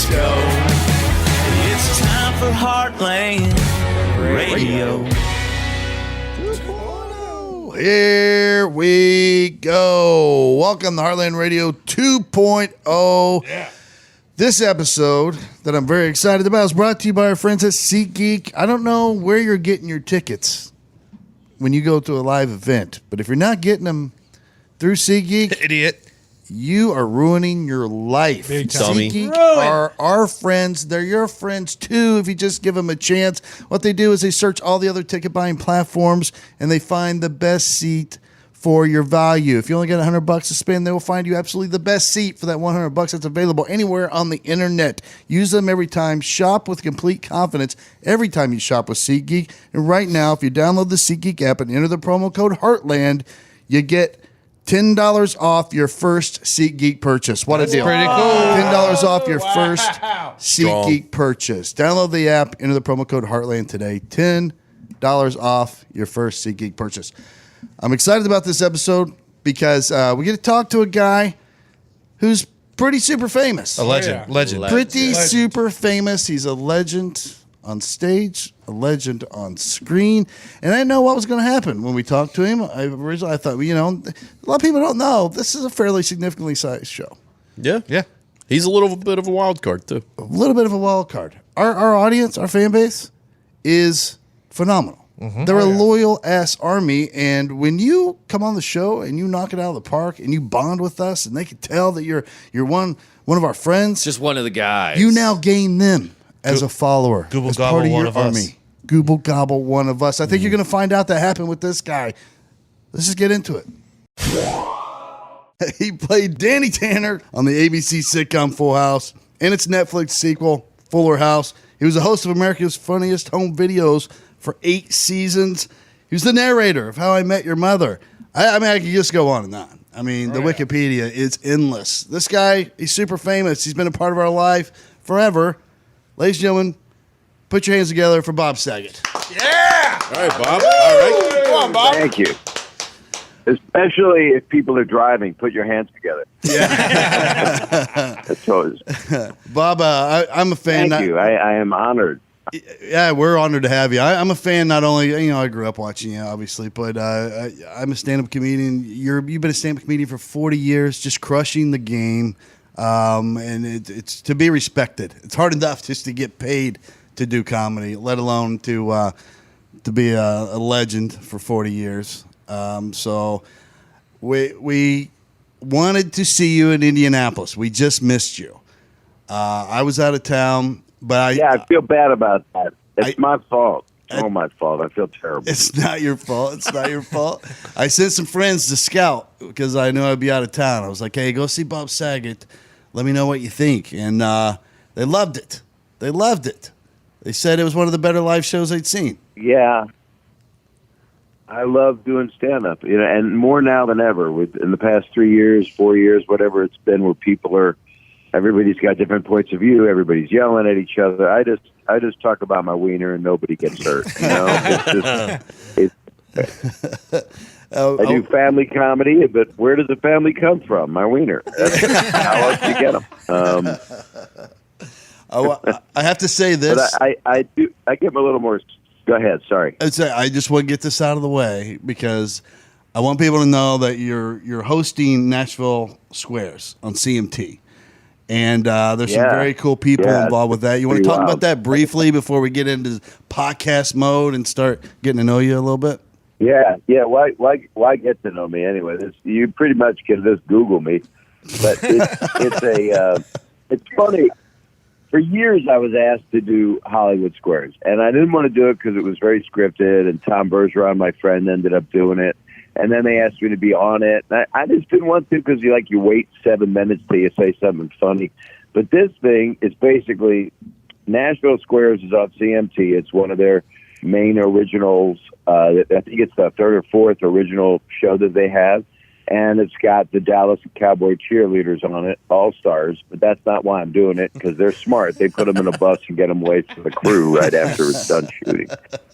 show. It's time for Heartland Radio. Here we go. Welcome to Heartland Radio 2.0. Yeah. This episode that I'm very excited about is brought to you by our friends at SeatGeek. I don't know where you're getting your tickets when you go to a live event, but if you're not getting them through SeatGeek, Idiot. you are ruining your life. Big time. SeatGeek are our friends. They're your friends too if you just give them a chance. What they do is they search all the other ticket buying platforms and they find the best seat for your value. If you only got $100 to spend, they will find you absolutely the best seat for that $100 that's available anywhere on the internet. Use them every time. Shop with complete confidence every time you shop with SeatGeek. And right now, if you download the SeatGeek app and enter the promo code Heartland, you get $10 off your first SeatGeek purchase. What That's a deal. pretty cool. $10 off your first SeatGeek purchase. Download the app, enter the promo code Heartland today. $10 off your first SeatGeek purchase. I'm excited about this episode because we get to talk to a guy who's pretty super famous. A legend. Legend. Pretty super famous. He's a legend on stage, a legend on screen. And I didn't know what was going to happen when we talked to him. Originally, I thought, a lot of people don't know, this is a fairly significantly sized show. Yeah. Yeah. He's a little bit of a wild card, too. A little bit of a wild card. Our audience, our fan base is phenomenal. Mm-hmm. They're a loyal-ass army, and when you come on the show and you knock it out of the park and you bond with us and they can tell that you're one of our friends, Just one of the guys. you now gain them as a follower. Google as gobble part of one your of us. army. Google gobble one of us. I think you're going to find out that happened with this guy. Let's just get into it. He played Danny Tanner on the ABC sitcom Full House and its Netflix sequel, Fuller House. He was the host of America's Funniest Home Videos for 8 seasons. He was the narrator of How I Met Your Mother. I could just go on and on. The Wikipedia is endless. This guy, he's super famous. He's been a part of our life forever. Ladies and gentlemen, put your hands together for Bob Saget. Yeah. All right, Bob. All right. Come on, Bob. Thank you. Especially if people are driving, put your hands together. That's always. Bob, I'm a fan. Thank you. I am honored. Yeah, we're honored to have you. I'm a fan. Not only I grew up watching you, obviously, but I'm a stand-up comedian. You've been a stand-up comedian for 40 years, just crushing the game, and it's to be respected. It's hard enough just to get paid to do comedy, let alone to be a legend for 40 years. So we wanted to see you in Indianapolis. We just missed you. I was out of town. But I feel bad about that. It's my fault. It's all my fault. I feel terrible. It's not your fault. It's not your fault. I sent some friends to scout because I knew I'd be out of town. I was like, hey, go see Bob Saget. Let me know what you think. And they loved it. They loved it. They said it was one of the better live shows they'd seen. Yeah. I love doing stand-up, and more now than ever. In the past 3 years, 4 years, whatever it's been, where people are, everybody's got different points of view. Everybody's yelling at each other. I just talk about my wiener and nobody gets hurt. I do family comedy, but where does the family come from? My wiener. That's how else you get them. I have to say this. But I get a little more. Go ahead. Sorry. I just want to get this out of the way because I want people to know that you're hosting Nashville Squares on CMT. And there's some very cool people involved with that. You want to talk about that briefly before we get into podcast mode and start getting to know you a little bit? Yeah. Why get to know me anyway? You pretty much can just Google me. But it's funny. For years, I was asked to do Hollywood Squares, and I didn't want to do it because it was very scripted. And Tom Bergeron, my friend, ended up doing it. And then they asked me to be on it. And I just didn't want to because you wait 7 minutes till you say something funny. But this thing is basically Nashville Squares is on CMT. It's one of their main originals. I think it's the third or fourth original show that they have. And it's got the Dallas Cowboy cheerleaders on it, all stars. But that's not why I'm doing it, because they're smart. They put them in a bus and get them away from the crew right after it's done shooting.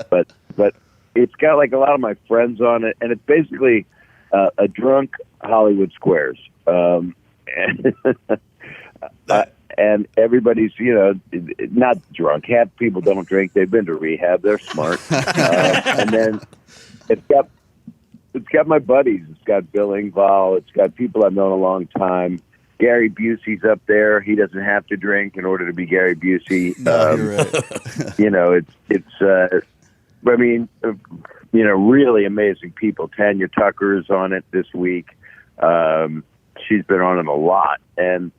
But it's got a lot of my friends on it, and it's basically a drunk Hollywood Squares. And and everybody's, not drunk. Half people don't drink. They've been to rehab. They're smart. And then it's got my buddies. It's got Bill Engvall. It's got people I've known a long time. Gary Busey's up there. He doesn't have to drink in order to be Gary Busey. No, you're right. Really amazing people. Tanya Tucker is on it this week. She's been on it a lot. And,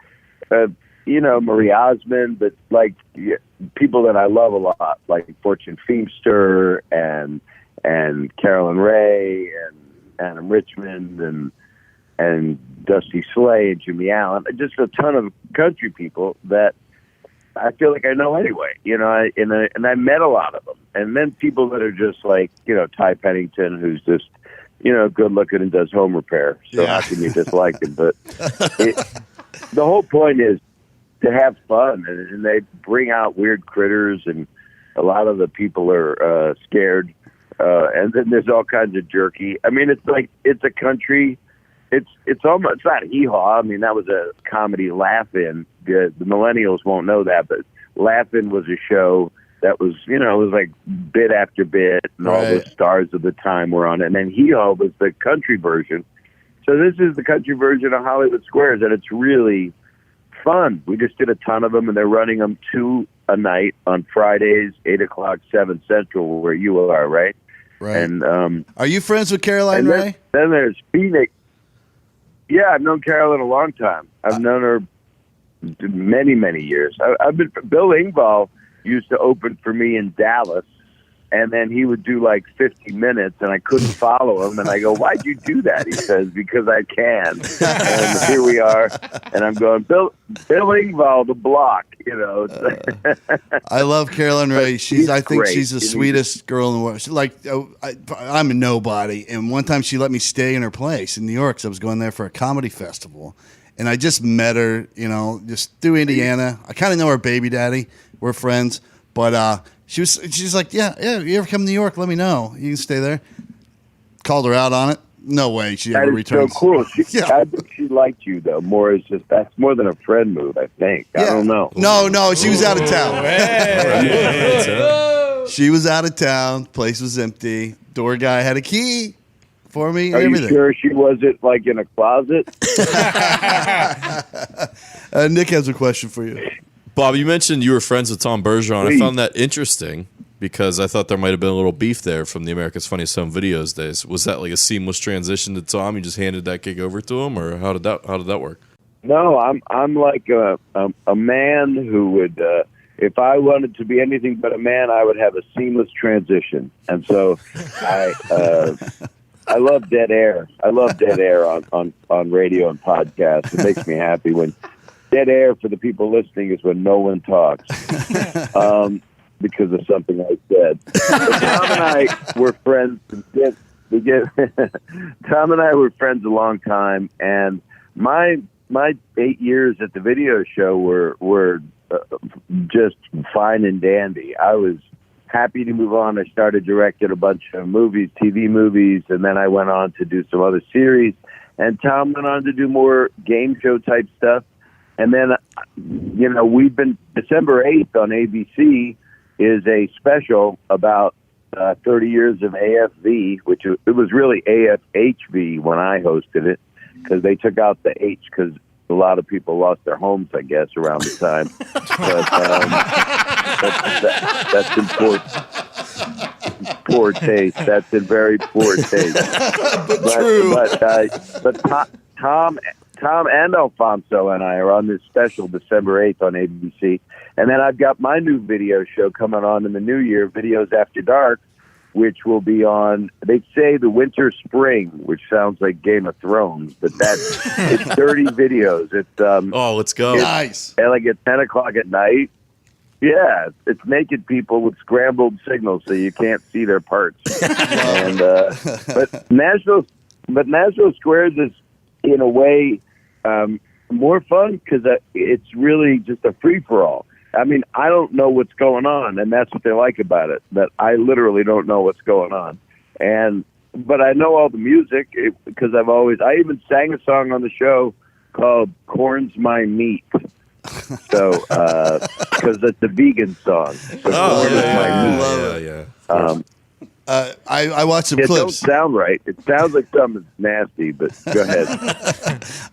Marie Osmond, but people that I love a lot, like Fortune Feimster and Carolyn Ray and Adam Richmond and Dusty Slay and Jimmy Allen, just a ton of country people that I feel like I know anyway, and I met a lot of them. And then people that are just like, Ty Pennington, who's just, good looking and does home repair. So how can you dislike him? But the whole point is to have fun, and they bring out weird critters, and a lot of the people are scared. And then there's all kinds of jerky. I mean, it's a country. It's almost, it's not hee-haw. I mean, that was a comedy Laugh-In. The millennials won't know that, but Laugh-In was a show that was, it was like bit after bit, and all the stars of the time were on it. And then hee-haw was the country version. So this is the country version of Hollywood Squares, and it's really fun. We just did a ton of them, and they're running them 2 a night on Fridays, 8 o'clock, 7 Central, where you are, right? Right. And are you friends with Caroline Ray? Then there's Phoenix. Yeah, I've known Carolyn a long time. I've known her many, many years. Bill Engvall used to open for me in Dallas, and then he would do like 50 minutes, and I couldn't follow him. And I go, "Why'd you do that?" He says, "Because I can." And here we are, and I'm going, Bill Engvall, the block, I love Caroline Ray. I think great. she's the sweetest girl in the world. I'm a nobody, and one time she let me stay in her place in New York. So I was going there for a comedy festival, and I just met her, just through Indiana. I kind of know her baby daddy. We're friends, but she's like, yeah. You ever come to New York? Let me know. You can stay there. Called her out on it. No way she ever returned. So cool. I think she liked you though. That's more than a friend move. I think. I don't know. No. She was out of town. She was out of town. Place was empty. Door guy had a key for me. Are everything. You sure she wasn't like in a closet? Nick has a question for you. Bob, you mentioned you were friends with Tom Bergeron. I found that interesting because I thought there might have been a little beef there from the America's Funniest Home Videos days. Was that like a seamless transition to Tom? You just handed that gig over to him, or how did that work? No, I'm like a man who would, if I wanted to be anything but a man, I would have a seamless transition. And so I love dead air. I love dead air on radio and podcasts. It makes me happy when dead air for the people listening is when no one talks because of something I said. But Tom and I were friends. Tom and I were friends a long time, and my 8 years at the video show were just fine and dandy. I was happy to move on. I started directing a bunch of movies, TV movies, and then I went on to do some other series. And Tom went on to do more game show type stuff. And then, we've been December 8th on ABC is a special about 30 years of AFV, which it was really AFHV when I hosted it because they took out the H because a lot of people lost their homes, I guess, around the time. But that's in poor taste. That's in very poor taste. But Tom and Alfonso and I are on this special December 8th on ABC. And then I've got my new video show coming on in the new year, Videos After Dark, which will be on, they say the winter spring, which sounds like Game of Thrones, but it's 30 videos. It's let's go. Nice. Like at 10 o'clock at night. Yeah, it's naked people with scrambled signals so you can't see their parts. And but Nashville Squares is, in a way, more fun because it's really just a free-for-all. I mean, I don't know what's going on, and that's what they like about it, that I literally don't know what's going on. But I know all the music because I even sang a song on the show called Corn's My Meat. So, because that's a vegan song. So corn is my meat. I watched some It clips. don't sound right. It sounds like something nasty, but go ahead.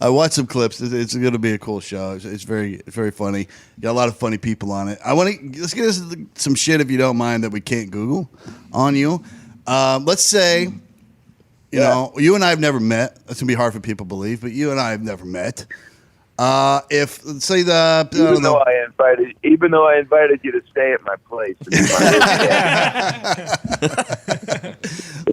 I watched some clips. It's going to be a cool show. It's very funny. Got a lot of funny people on it. Let's get into some shit if you don't mind that we can't Google on you. Let's say, you know, you and I have never met. That's gonna be hard for people to believe, but you and I have never met. If let's say Even though I invited you to stay at my place.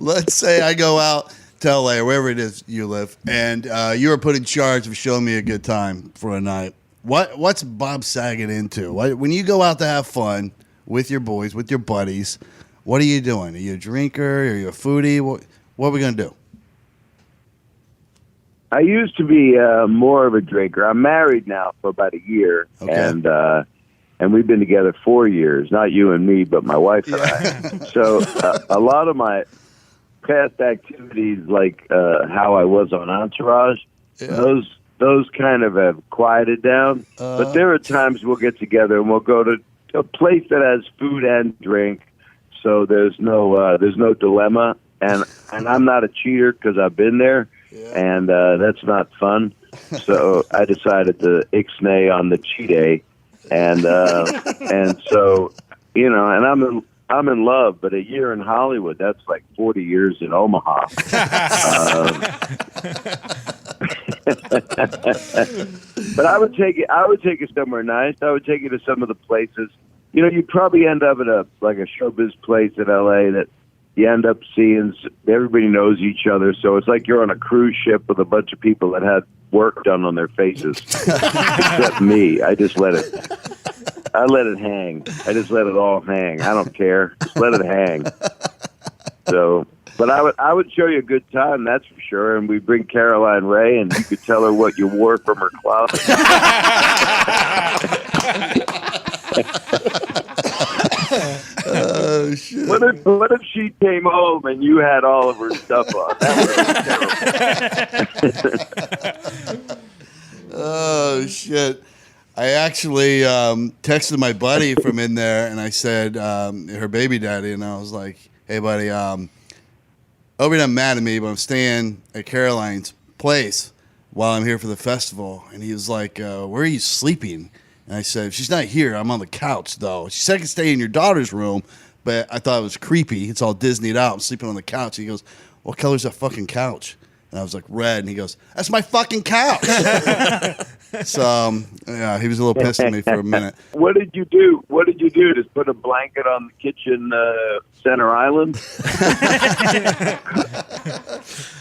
Let's say I go out to LA or wherever it is you live, and you are put in charge of showing me a good time for a night. What's Bob Saget into? When you go out to have fun with your boys, with your buddies, what are you doing? Are you a drinker? Are you a foodie? What are we gonna do? I used to be more of a drinker. I'm married now for about a year, and we've been together 4 years. Not you and me, but my wife and I. So a lot of my past activities, like how I was on Entourage, those kind of have quieted down. But there are times we'll get together and we'll go to a place that has food and drink, so there's no dilemma. And I'm not a cheater because I've been there. And that's not fun. So I decided to ixnay on the cheat day, and so and I'm in love. But a year in Hollywood, that's like 40 years in Omaha. But I would take it somewhere nice. I would take you to some of the places. You'd probably end up at a showbiz place in LA that you end up seeing. Everybody knows each other, so it's like you're on a cruise ship with a bunch of people that had work done on their faces. Except me. I let it hang. I just let it all hang. I don't care. Just let it hang. So, but I would show you a good time, that's for sure. And we bring Caroline Ray, and you could tell her what you wore from her closet. Oh shit! What if she came home and you had all of her stuff on? That would be terrible. Oh shit! I actually texted my buddy from in there, and I said her baby daddy, and I was like, "Hey, buddy, hope you're not mad at me, but I'm staying at Caroline's place while I'm here for the festival." And he was like, "Where are you sleeping?" And I said, "She's not here. I'm on the couch, though." She said I could stay in your daughter's room, but I thought it was creepy. It's all Disneyed out. I'm sleeping on the couch. He goes, "What color's that fucking couch?" And I was like, "Red." And he goes, "That's my fucking couch." So, he was a little pissed at me for a minute. What did you do? Just put a blanket on the kitchen center island?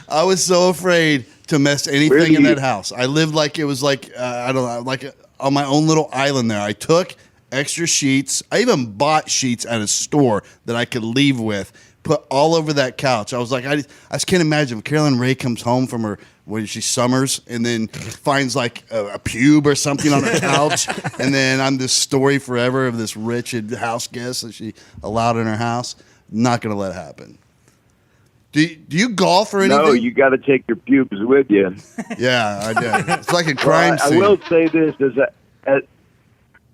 I was so afraid to mess anything in that house. I lived like it was like, I don't know, like on my own little island there. I took extra sheets. I even bought sheets at a store that I could leave with, put all over that couch. I was like, I just can't imagine if Carolyn Ray comes home from her, when she summers, and then finds like a pube or something on her couch, and then I'm this story forever of this rich house guest that she allowed in her house. Not going to let it happen. Do you golf or anything? No, you got to take your pubes with you. Yeah, I did. It's like a crime scene. I will say this: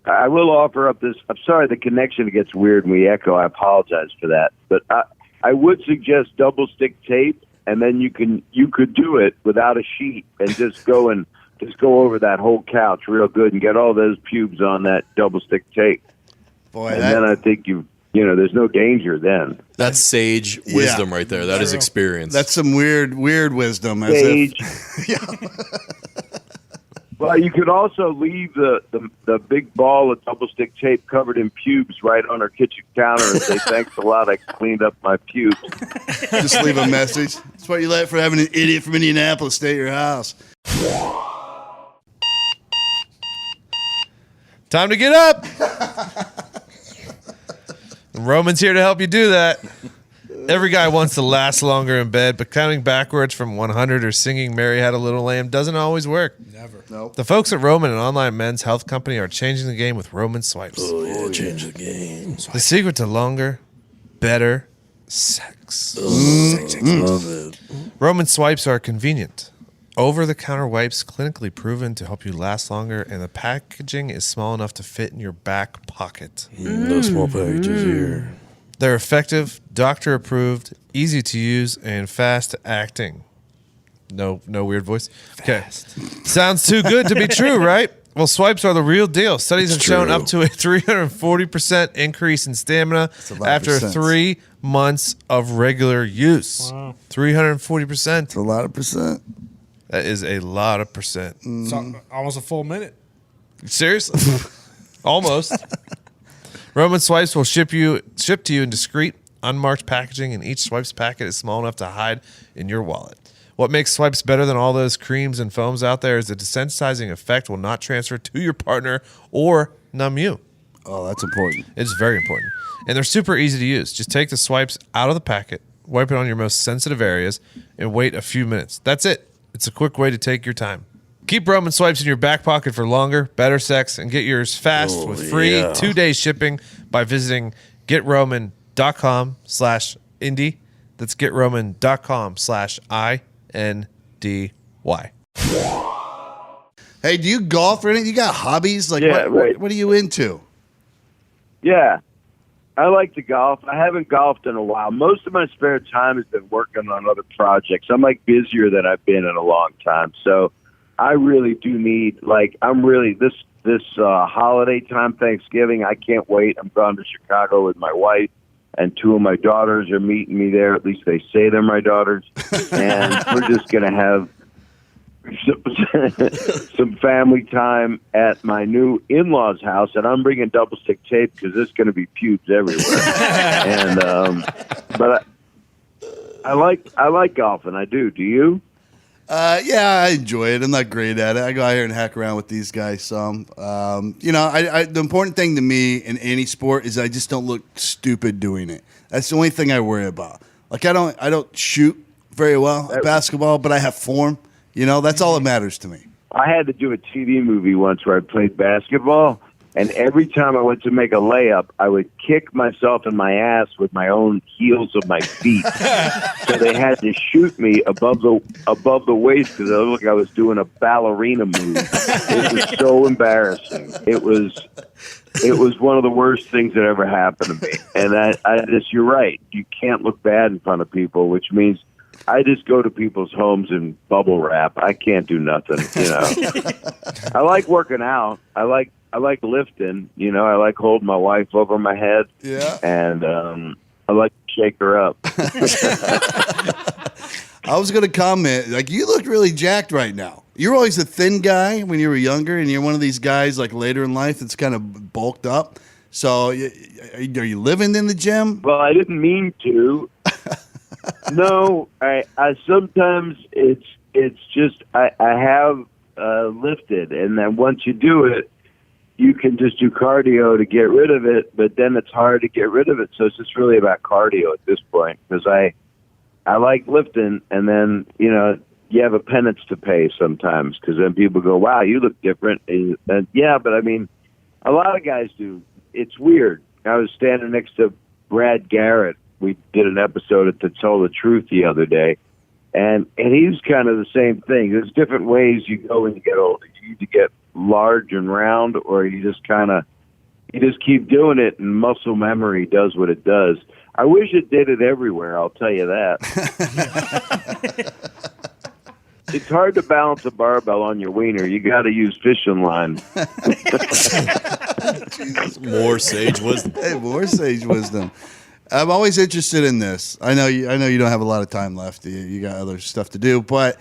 I will offer up this. I'm sorry, the connection gets weird and we echo. I apologize for that, but I would suggest double stick tape, and then you could do it without a sheet and just go over that whole couch real good and get all those pubes on that double stick tape. Boy, and then I think there's no danger then. That's sage wisdom right there. That is experience. That's some weird wisdom. Sage. Well, you could also leave the big ball of double stick tape covered in pubes right on our kitchen counter and say, "Thanks a lot, I cleaned up my pubes." Just leave a message. That's what you let for having an idiot from Indianapolis stay at your house. Time to get up. Roman's here to help you do that. Every guy wants to last longer in bed, but counting backwards from 100 or singing Mary Had a Little Lamb doesn't always work. Never. Nope. The folks at Roman, an online men's health company, are changing the game with Roman Swipes. Oh, yeah, change the game. The secret to longer, better sex. Love it. Roman Swipes are convenient, Over-the-counter wipes clinically proven to help you last longer, and the packaging is small enough to fit in your back pocket. No small packages here. They're effective, doctor-approved, easy to use, and fast-acting. No weird voice. Okay. Sounds too good to be true, right? Well, swipes are the real deal. Studies have shown up to a 340% increase in stamina after 3 months of regular use. Wow. 340%. That's a lot of percent. That is a lot of percent. It's almost a full minute. Seriously? Almost. Roman Swipes will ship to you in discreet, unmarked packaging, and each Swipes packet is small enough to hide in your wallet. What makes Swipes better than all those creams and foams out there is the desensitizing effect will not transfer to your partner or numb you. Oh, that's important. It's very important. And they're super easy to use. Just take the Swipes out of the packet, wipe it on your most sensitive areas, and wait a few minutes. That's it. It's a quick way to take your time. Keep Roman Swipes in your back pocket for longer, better sex, and get yours fast with free 2-day shipping by visiting getroman.com/indie. That's getroman.com/INDY. Hey, do you golf or anything? You got hobbies? Like, Yeah, right. what are you into? Yeah, I like to golf. I haven't golfed in a while. Most of my spare time has been working on other projects. I'm like busier than I've been in a long time. So I really do need, like, I'm really, this holiday time, Thanksgiving, I can't wait. I'm going to Chicago with my wife, and 2 of my daughters are meeting me there. At least they say they're my daughters. And we're just going to have some family time at my new in-laws' house, and I'm bringing double stick tape because there's going to be pubes everywhere. And but I like golfing. I do. Do you? Yeah, I enjoy it. I'm not great at it. I go out here and hack around with these guys some. The important thing to me in any sport is I just don't look stupid doing it. That's the only thing I worry about. Like I don't shoot very well at basketball, but I have form. That's all that matters to me. I had to do a TV movie once where I played basketball, and every time I went to make a layup, I would kick myself in my ass with my own heels of my feet. So they had to shoot me above the waist because it looked like I was doing a ballerina move. It was so embarrassing. It was one of the worst things that ever happened to me. And you're right. You can't look bad in front of people, which means I just go to people's homes and bubble wrap. I can't do nothing, I like working out. I like lifting, I like holding my wife over my head. Yeah. And I like to shake her up. I was going to comment, like, you look really jacked right now. You're always a thin guy when you were younger, and you're one of these guys, like, later in life that's kind of bulked up. So are you living in the gym? Well, I didn't mean to. No, I sometimes it's just I have lifted, and then once you do it, you can just do cardio to get rid of it, but then it's hard to get rid of it. So it's just really about cardio at this point because I like lifting, and then you have a penance to pay sometimes because then people go, "Wow, you look different." And yeah, but I mean, a lot of guys do. It's weird. I was standing next to Brad Garrett. We did an episode at The Tell the Truth the other day, and he's kind of the same thing. There's different ways you go when you get older. You either get large and round, or you just keep doing it, and muscle memory does what it does. I wish it did it everywhere, I'll tell you that. It's hard to balance a barbell on your wiener. You got to use fishing line. More sage wisdom. Hey, more sage wisdom. I'm always interested in this. I know you don't have a lot of time left. You got other stuff to do, but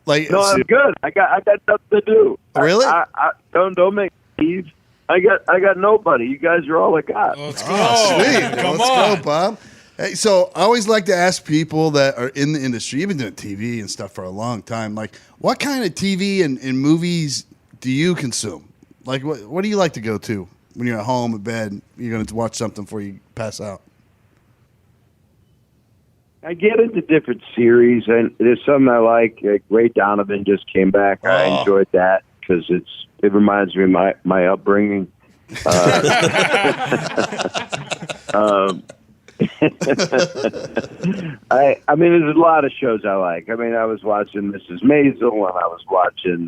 like, no, I'm good. I got stuff to do. Really? I don't make Steve. I got nobody. You guys are all I got. Let's go. Sweet. Come Let's on. go, Bob. Hey, so I always like to ask people that are in the industry, you've been doing TV and stuff for a long time, like what kind of TV and movies do you consume? Like what do you like to go to when you're at home in bed, you're going to watch something before you pass out? I get into different series, and there's some I like. Ray Donovan just came back. I enjoyed that because it reminds me of my upbringing. I mean, there's a lot of shows I like. I mean, I was watching Mrs. Maisel, and I was watching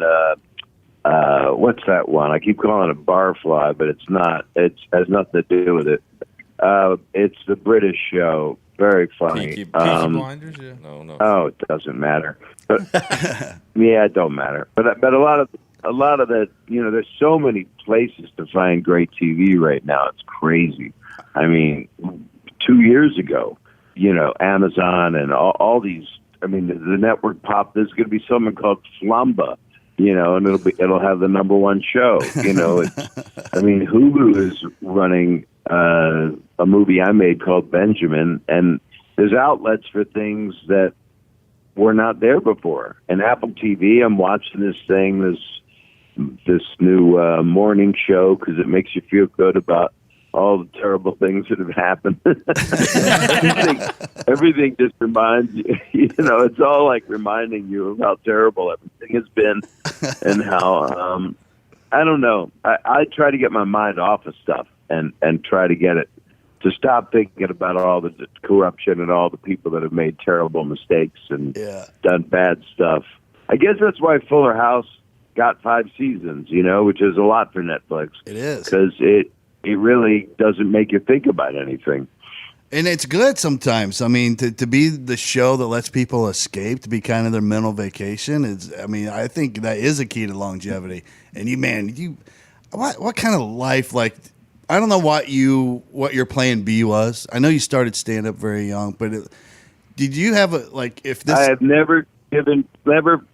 what's that one? I keep calling it Barfly, but it's not. It has nothing to do with it. It's the British show. Very funny. Peaky Blinders, yeah. No. Oh, it doesn't matter. But yeah, it don't matter. But a lot of the, you know, there's so many places to find great TV right now. It's crazy. I mean, 2 years ago, you know, Amazon and all these. I mean, the network pop. There's going to be something called Flamba, you know, and it'll have the number one show. You know, I mean, Hulu is running a movie I made called Benjamin, and there's outlets for things that were not there before. And Apple TV, I'm watching this new morning show because it makes you feel good about all the terrible things that have happened. everything just reminds you, you know, it's all like reminding you of how terrible everything has been and how, I don't know. I try to get my mind off of stuff and try to get it to stop thinking about all the corruption and all the people that have made terrible mistakes and done bad stuff. I guess that's why Fuller House got 5 seasons, you know, which is a lot for Netflix. It is. Because it really doesn't make you think about anything. And it's good sometimes. I mean, to be the show that lets people escape, to be kind of their mental vacation, I think that is a key to longevity. And what kind of life, like, I don't know what your plan B was. I know you started stand-up very young, but did you have if this? I have never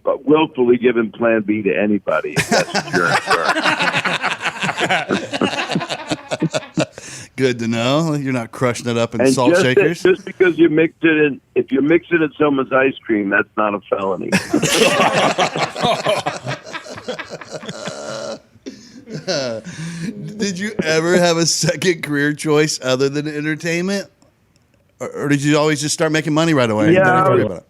willfully given plan B to anybody. If that's what you're inferring. Good to know. You're not crushing it up in And salt shakers. Just because you mixed it in, if you mix it in someone's ice cream, that's not a felony. Did you ever have a second career choice other than entertainment? Or did you always just start making money right away? Yeah.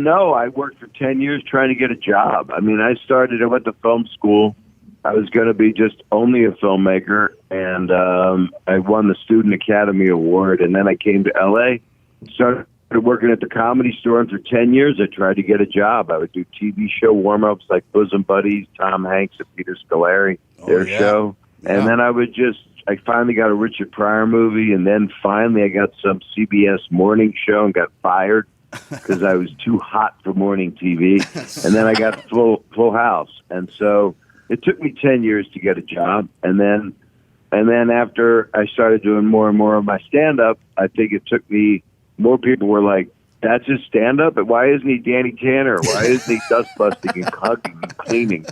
No, I worked for 10 years trying to get a job. I mean, I went to film school. I was going to be just only a filmmaker, and I won the Student Academy Award, and then I came to L.A., started working at the Comedy Store, and for 10 years I tried to get a job. I would do TV show warm-ups like Bosom Buddies, Tom Hanks and Peter Scolari, their show. And then I finally got a Richard Pryor movie, and then finally I got some CBS morning show and got fired because I was too hot for morning TV. And then I got Full House. And so it took me 10 years to get a job. And then after I started doing more and more of my stand-up, I think it took me, more people were like, that's his stand-up? Why isn't he Danny Tanner? Why isn't he dust busting and hugging and cleaning?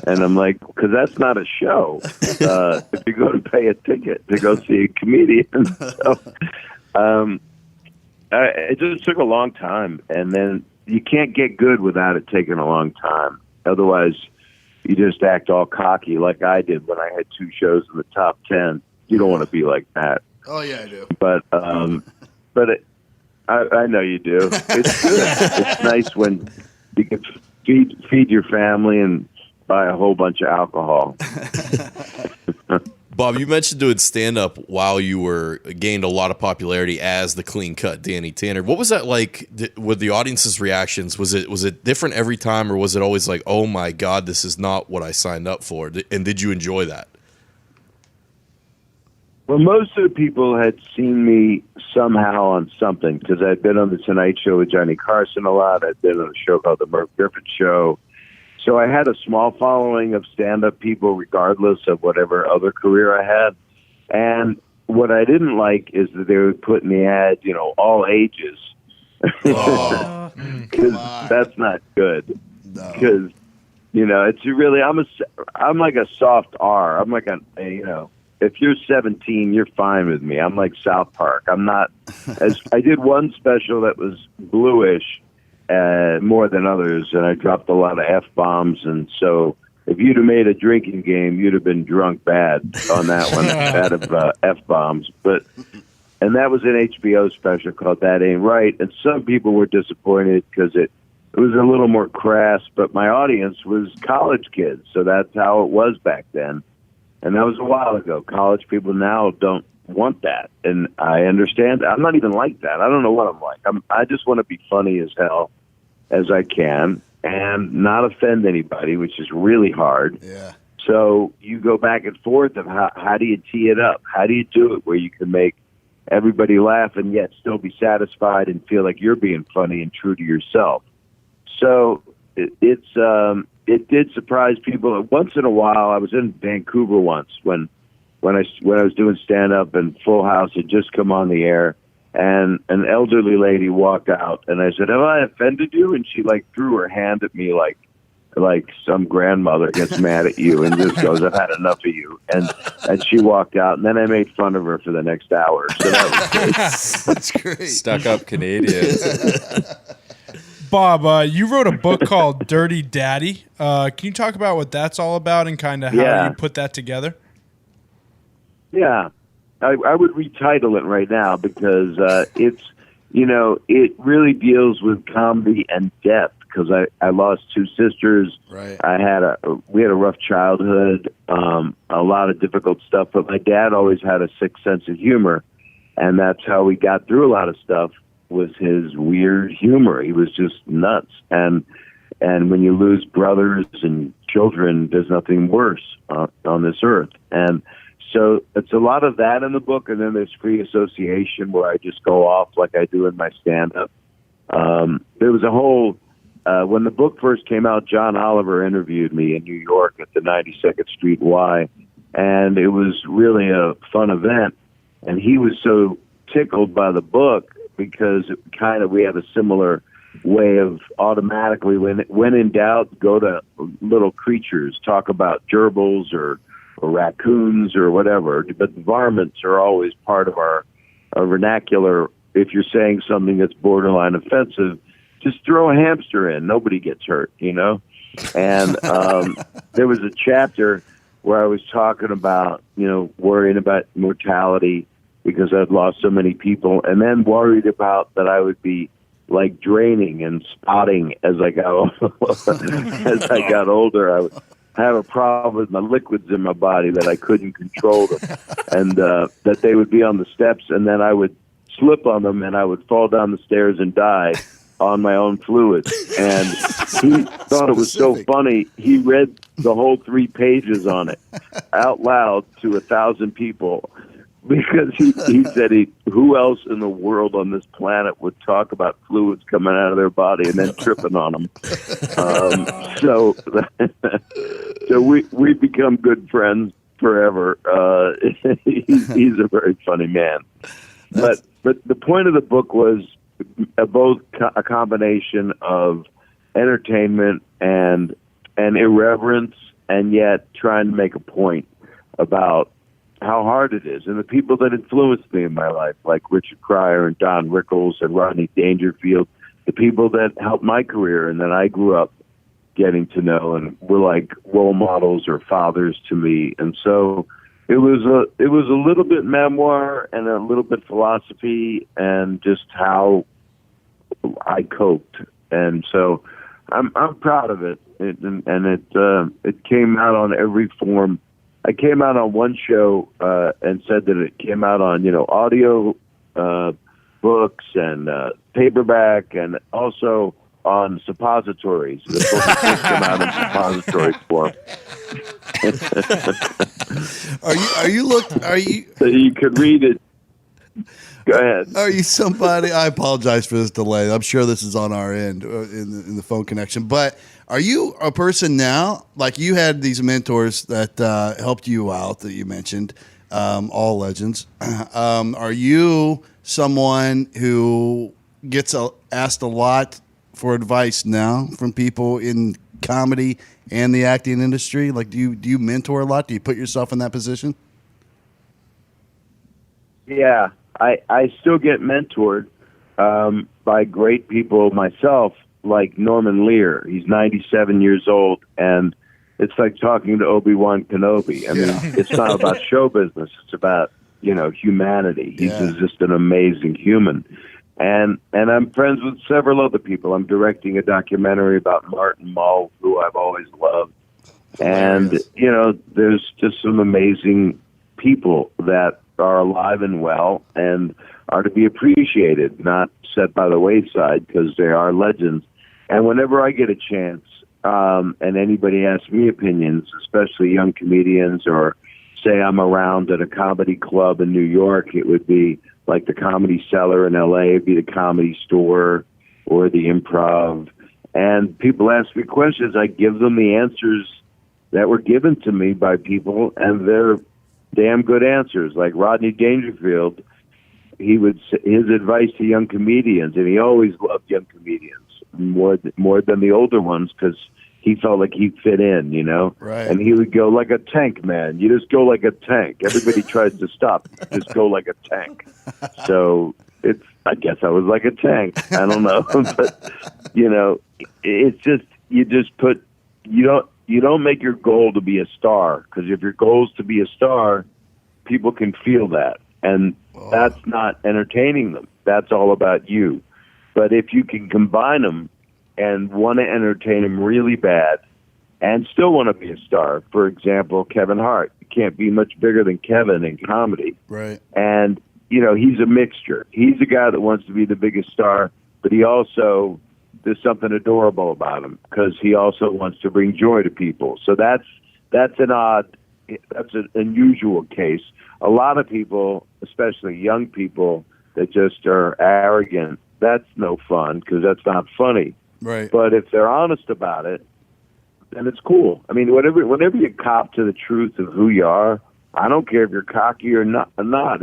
And I'm like, because that's not a show. If you go to pay a ticket to go see a comedian. So, it just took a long time. And then you can't get good without it taking a long time. Otherwise, you just act all cocky like I did when I had 2 shows in the top 10. You don't want to be like that. Oh, yeah, I do. But I know you do. It's good. It's nice when you can feed your family and buy a whole bunch of alcohol. Bob, you mentioned doing stand-up while you gained a lot of popularity as the clean-cut Danny Tanner. What was that like with the audience's reactions? Was it different every time, or was it always like, oh my God, this is not what I signed up for? And did you enjoy that? Well, most of the people had seen me somehow on something, because I'd been on The Tonight Show with Johnny Carson a lot. I'd been on a show called The Merv Griffin Show. So I had a small following of stand-up people regardless of whatever other career I had. And what I didn't like is that they would put in the ad, you know, all ages. Because that's not good. Because, you know, it's really, I'm like a soft R. I'm like if you're 17, you're fine with me. I'm like South Park. I'm not, I did one special that was bluish, more than others, and I dropped a lot of F-bombs, and so if you'd have made a drinking game, you'd have been drunk bad on that one, out of F-bombs. And that was an HBO special called That Ain't Right, and some people were disappointed because it was a little more crass, but my audience was college kids, so that's how it was back then. And that was a while ago. College people now don't want that, and I understand. I'm not even like that. I don't know what I'm like. I just want to be funny as hell as I can and not offend anybody, which is really hard. Yeah. So you go back and forth of how do you tee it up? How do you do it where you can make everybody laugh and yet still be satisfied and feel like you're being funny and true to yourself? So it did surprise people. Once in a while, I was in Vancouver once when I was doing stand up and Full House had just come on the air, and an elderly lady walked out, and I said, "Have I offended you?" And she like threw her hand at me like some grandmother gets mad at you and just goes, "I've had enough of you," and she walked out, and then I made fun of her for the next hour. So that was great. That's great. Stuck up Canadians. Bob, you wrote a book called Dirty Daddy. Can you talk about what that's all about and kind of how you put that together? Yeah, I would retitle it right now because it's, it really deals with comedy and death because I lost two sisters. Right. We had a rough childhood, a lot of difficult stuff, but my dad always had a sick sense of humor, and that's how we got through a lot of stuff, was his weird humor. He was just nuts. And when you lose brothers and children, there's nothing worse on this earth. And so it's a lot of that in the book, and then there's free association where I just go off like I do in my stand-up. There was a whole, when the book first came out, John Oliver interviewed me in New York at the 92nd Street Y, and it was really a fun event. And he was so tickled by the book because we have a similar way of automatically, when in doubt, go to little creatures, talk about gerbils or raccoons or whatever, but varmints are always part of our vernacular. If you're saying something that's borderline offensive, just throw a hamster in. Nobody gets hurt, And there was a chapter where I was talking about, worrying about mortality because I'd lost so many people, and then worried about that I would be like draining and spotting as I got older. I would have a problem with my liquids in my body that I couldn't control them, and that they would be on the steps, and then I would slip on them, and I would fall down the stairs and die on my own fluids. And he thought it was so funny. He read the whole 3 pages on it out loud to 1,000 people. Because he said who else in the world on this planet would talk about fluids coming out of their body and then tripping on them? So we become good friends forever. He's a very funny man. But the point of the book was both a combination of entertainment and irreverence, and yet trying to make a point about how hard it is, and the people that influenced me in my life, like Richard Pryor and Don Rickles and Rodney Dangerfield, the people that helped my career and that I grew up getting to know and were like role models or fathers to me. And so it was a little bit memoir and a little bit philosophy and just how I coped. And so I'm proud of it. It came out on every form. I came out on one show and said that it came out on, audio books and paperback, and also on suppositories. The book came out in suppository form. So you could read it. Go ahead. Are you somebody? I apologize for this delay. I'm sure this is on our end in the phone connection. But are you a person now? Like, you had these mentors that helped you out that you mentioned, all legends. Are you someone who gets asked a lot for advice now from people in comedy and the acting industry? Like, do you mentor a lot? Do you put yourself in that position? Yeah. I still get mentored by great people myself, like Norman Lear. He's 97 years old, and it's like talking to Obi-Wan Kenobi. I mean, it's not about show business. It's about, humanity. He's just an amazing human. And I'm friends with several other people. I'm directing a documentary about Martin Mull, who I've always loved. And, there's just some amazing people that are alive and well and are to be appreciated, not set by the wayside, because they are legends. And whenever I get a chance, and anybody asks me opinions, especially young comedians, or say I'm around at a comedy club in New York, it would be like the Comedy Cellar in LA, it'd be the Comedy Store or the Improv. And people ask me questions, I give them the answers that were given to me by people, and they're damn good answers. Like Rodney Dangerfield, his advice to young comedians, and he always loved young comedians more than the older ones, because he felt like he fit in, you know? Right. And he would go like a tank, man. You just go like a tank. Everybody tries to stop. Just go like a tank. So I guess I was like a tank. I don't know. But, you know, it's just, you don't make your goal to be a star, because if your goal is to be a star, people can feel that. And that's not entertaining them. That's all about you. But if you can combine them and want to entertain them really bad and still want to be a star, for example, Kevin Hart. You can't be much bigger than Kevin in comedy. Right. And, you know, he's a mixture. He's a guy that wants to be the biggest star, but he also, there's something adorable about him, because he also wants to bring joy to people. So that's an unusual case. A lot of people, especially young people, that just are arrogant, that's no fun, because that's not funny. Right. But if they're honest about it, then it's cool. I mean, whenever you cop to the truth of who you are, I don't care if you're cocky or not.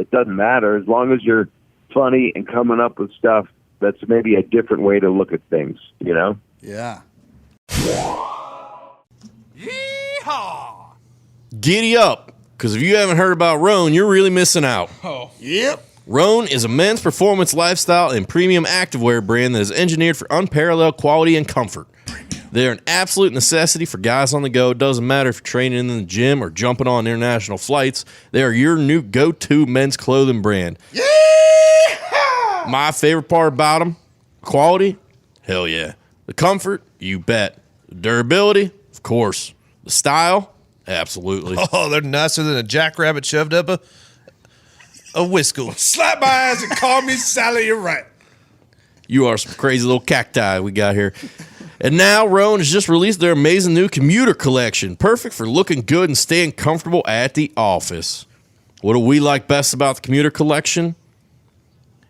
It doesn't matter, as long as you're funny and coming up with stuff that's maybe a different way to look at things, you know? Yeah. Giddy up, because if you haven't heard about Roan, you're really missing out. Oh. Yep. Roan is a men's performance lifestyle and premium activewear brand that is engineered for unparalleled quality and comfort. They are an absolute necessity for guys on the go. It doesn't matter if you're training in the gym or jumping on international flights. They are your new go-to men's clothing brand. Yeah! My favorite part about them, quality, hell yeah. The comfort, you bet. The durability, of course. The style, absolutely. Oh, they're nicer than a jackrabbit shoved up a whisker. Slap my ass and call me Sally, you're right. You are some crazy little cacti we got here. And now Roan has just released their amazing new commuter collection, perfect for looking good and staying comfortable at the office. What do we like best about the commuter collection?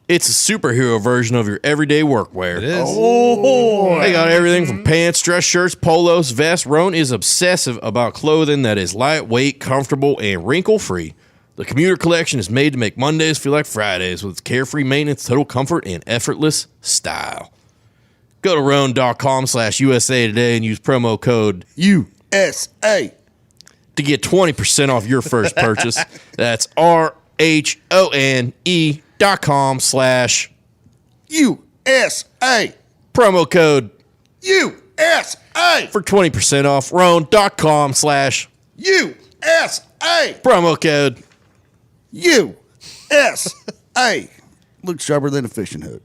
It's a superhero version of your everyday workwear. It is. Oh, They got everything from pants, dress shirts, polos, vests. Roan is obsessive about clothing that is lightweight, comfortable, and wrinkle-free. The commuter collection is made to make Mondays feel like Fridays with its carefree maintenance, total comfort, and effortless style. Go to roan.com/USA today and use promo code USA to get 20% off your first purchase. That's RHONE.com/USA. Promo code USA for 20% off. Roan.com/USA. Promo code USA. Looks sharper than a fishing hook.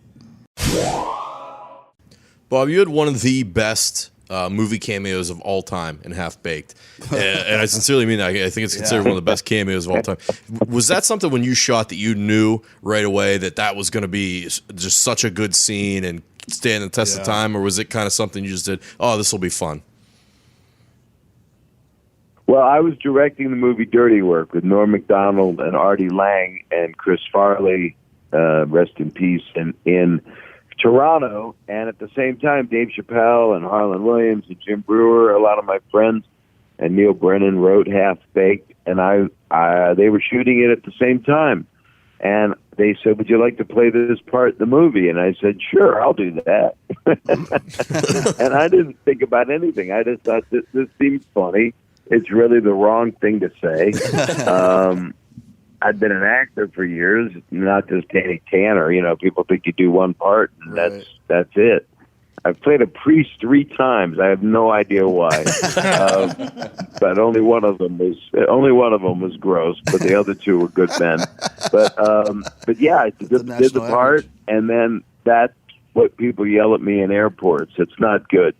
Bob, you had one of the best movie cameos of all time in Half Baked. And I sincerely mean that. I think it's considered one of the best cameos of all time. Was that something when you shot that you knew right away that was going to be just such a good scene and stand the test of time? Or was it kind of something you just did, oh, this will be fun? Well, I was directing the movie Dirty Work with Norm Macdonald and Artie Lang and Chris Farley, rest in peace, in Toronto. And at the same time, Dave Chappelle and Harlan Williams and Jim Brewer, a lot of my friends, and Neil Brennan wrote Half Baked, and they were shooting it at the same time. And they said, would you like to play this part in the movie? And I said, sure, I'll do that. And I didn't think about anything. I just thought, this seems funny. It's really the wrong thing to say. I've been an actor for years, not just Danny Tanner. You know, people think you do one part, and that's it. I've played a priest 3 times. I have no idea why, but only one of them was gross. But the other 2 were good men. But yeah, I did the part, and then that's what people yell at me in airports. It's not good.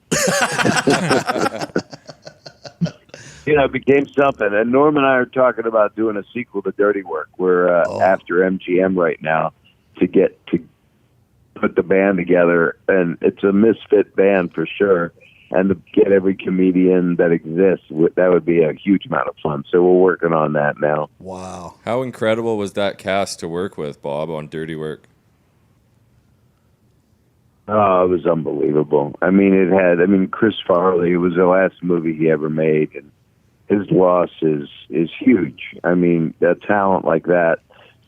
it became something. And Norm and I are talking about doing a sequel to Dirty Work. We're after MGM right now to put the band together, and it's a misfit band for sure. And to get every comedian that exists, that would be a huge amount of fun. So we're working on that now. Wow. How incredible was that cast to work with, Bob, on Dirty Work? Oh, it was unbelievable. I mean, Chris Farley, it was the last movie he ever made, and his loss is huge. I mean, a talent like that,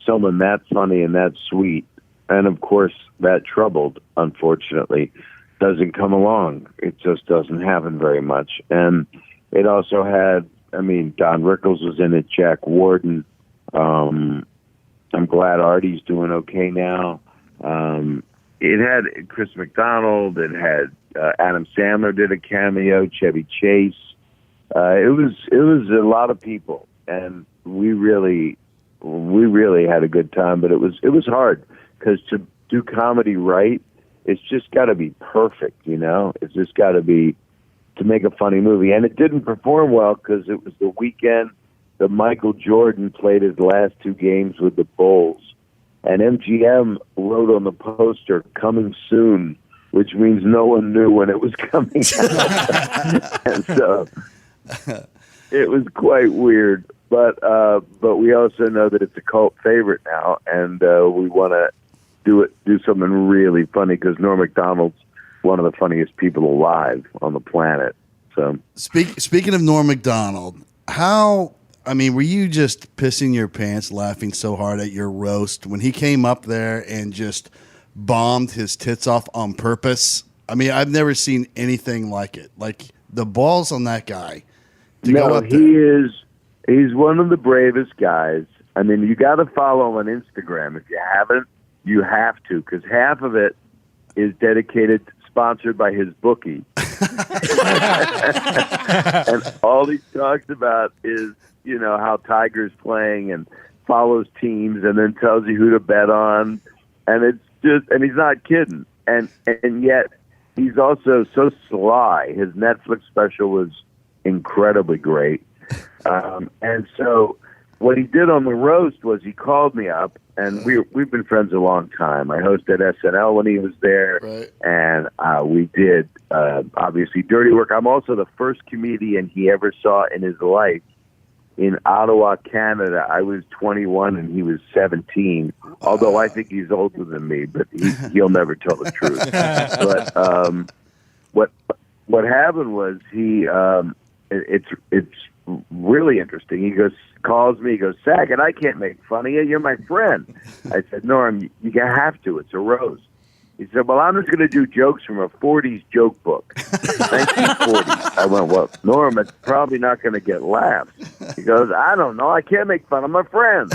someone that funny and that sweet, and of course that troubled, unfortunately, doesn't come along. It just doesn't happen very much. And it also had, Don Rickles was in it, Jack Warden. I'm glad Artie's doing okay now. It had Chris McDonald. It had Adam Sandler did a cameo, Chevy Chase. It was a lot of people, and we really had a good time. But it was hard because to do comedy right, it's just got to be perfect, It's just got to be to make a funny movie. And it didn't perform well because it was the weekend that Michael Jordan played his last 2 games with the Bulls. And MGM wrote on the poster, "Coming soon," which means no one knew when it was coming out. And so it was quite weird. But we also know that it's a cult favorite now, and we want to do something really funny because Norm Macdonald's one of the funniest people alive on the planet. So speaking of Norm Macdonald, were you just pissing your pants laughing so hard at your roast when he came up there and just bombed his tits off on purpose? I've never seen anything like it. Like the balls on that guy to go up there. He's one of the bravest guys. You got to follow him on Instagram. If you haven't, you have to, because half of it is sponsored by his bookie. And all he talks about is, how Tiger's playing and follows teams and then tells you who to bet on. And and he's not kidding. And yet he's also so sly. His Netflix special was incredibly great. And so what he did on the roast was he called me up, and we've been friends a long time. I hosted SNL when he was there, right. And we did, obviously, Dirty Work. I'm also the first comedian he ever saw in his life in Ottawa, Canada. I was 21 and he was 17, although I think he's older than me, but he'll never tell the truth. But what happened was it's really interesting. He calls me, he goes, "Saget, I can't make fun of you. You're my friend." I said, "Norm, you have to. It's a roast." He said, "Well, I'm just going to do jokes from a 40s joke book, 1940s. I went, "Well, Norm, it's probably not going to get laughs." He goes, "I don't know. I can't make fun of my friends."